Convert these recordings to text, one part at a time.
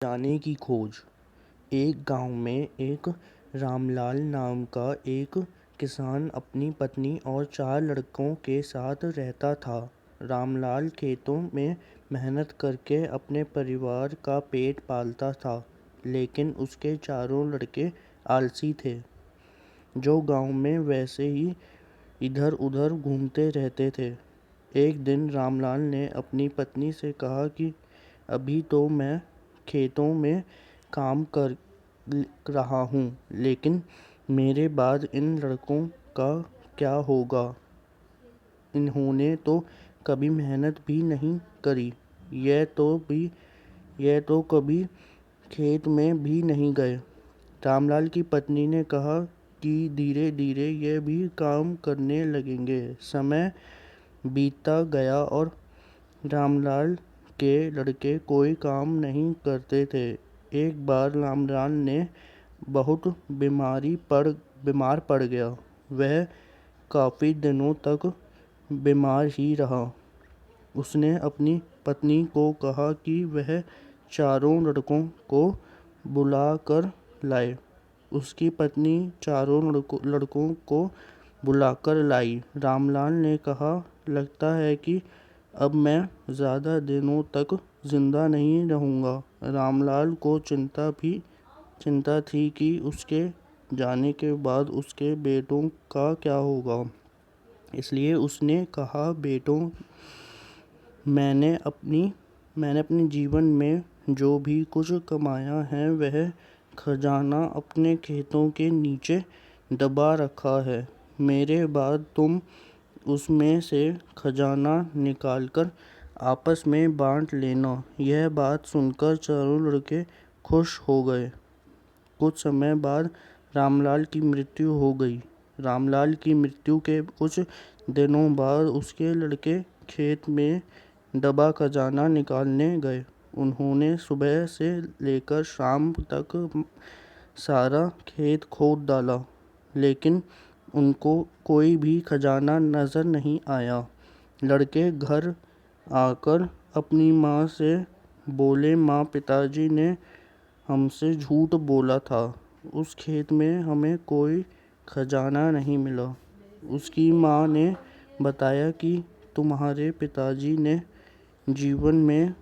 खजाने की खोज। एक गांव में एक रामलाल नाम का एक किसान अपनी पत्नी और 4 लड़कों के साथ रहता था। रामलाल खेतों में मेहनत करके अपने परिवार का पेट पालता था, लेकिन उसके चारों लड़के आलसी थे, जो गांव में वैसे ही इधर-उधर घूमते रहते थे। एक दिन रामलाल ने अपनी पत्नी से कहा कि अभी तो मैं खेतों में काम कर रहा हूँ, लेकिन मेरे बाद इन लड़कों का क्या होगा? इन्होंने तो कभी मेहनत भी नहीं करी, यह तो कभी खेत में भी नहीं गए। रामलाल की पत्नी ने कहा कि धीरे धीरे ये भी काम करने लगेंगे। समय बीतता गया और रामलाल के लड़के कोई काम नहीं करते थे। एक बार रामलाल ने बहुत बीमार पड़ गया। वह काफ़ी दिनों तक बीमार ही रहा। उसने अपनी पत्नी को कहा कि वह चारों लड़कों को बुला कर लाए। उसकी पत्नी चारों लड़कों को बुलाकर लाई। रामलाल ने कहा, लगता है कि अब मैं ज़्यादा दिनों तक जिंदा नहीं रहूँगा। रामलाल को चिंता थी कि उसके जाने के बाद उसके बेटों का क्या होगा। इसलिए उसने कहा, बेटों, मैंने अपने जीवन में जो भी कुछ कमाया है वह खजाना अपने खेतों के नीचे दबा रखा है। मेरे बाद तुम उसमें से खजाना निकालकर आपस में बांट लेना। यह बात सुनकर चारों लड़के खुश हो गए। कुछ समय बाद रामलाल की मृत्यु हो गई। रामलाल की मृत्यु के कुछ दिनों बाद उसके लड़के खेत में दबा खजाना निकालने गए। उन्होंने सुबह से लेकर शाम तक सारा खेत खोद डाला, लेकिन उनको कोई भी खजाना नजर नहीं आया। लड़के घर आकर अपनी माँ से बोले, माँ, पिताजी ने हमसे झूठ बोला था। उस खेत में हमें कोई खजाना नहीं मिला। उसकी माँ ने बताया कि तुम्हारे पिताजी ने जीवन में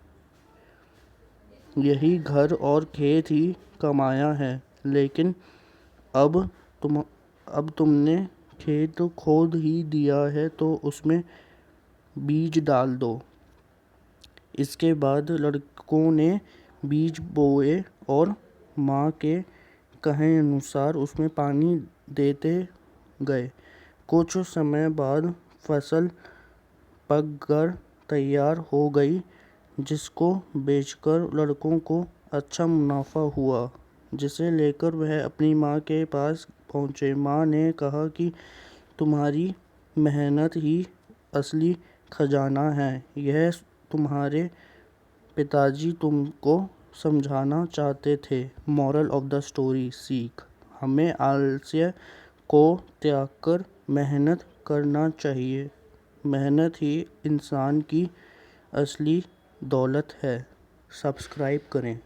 यही घर और खेत ही कमाया है, लेकिन अब तुमने खेत खोद ही दिया है तो उसमें बीज डाल दो। इसके बाद लड़कों ने बीज बोए और माँ के कहे अनुसार उसमें पानी देते गए। कुछ समय बाद फसल पककर तैयार हो गई, जिसको बेचकर लड़कों को अच्छा मुनाफा हुआ, जिसे लेकर वह अपनी माँ के पास पहुँचे। माँ ने कहा कि तुम्हारी मेहनत ही असली खजाना है। यह तुम्हारे पिताजी तुमको समझाना चाहते थे। मॉरल ऑफ द स्टोरी, सीख, हमें आलस्य को त्याग कर मेहनत करना चाहिए। मेहनत ही इंसान की असली दौलत है। सब्सक्राइब करें।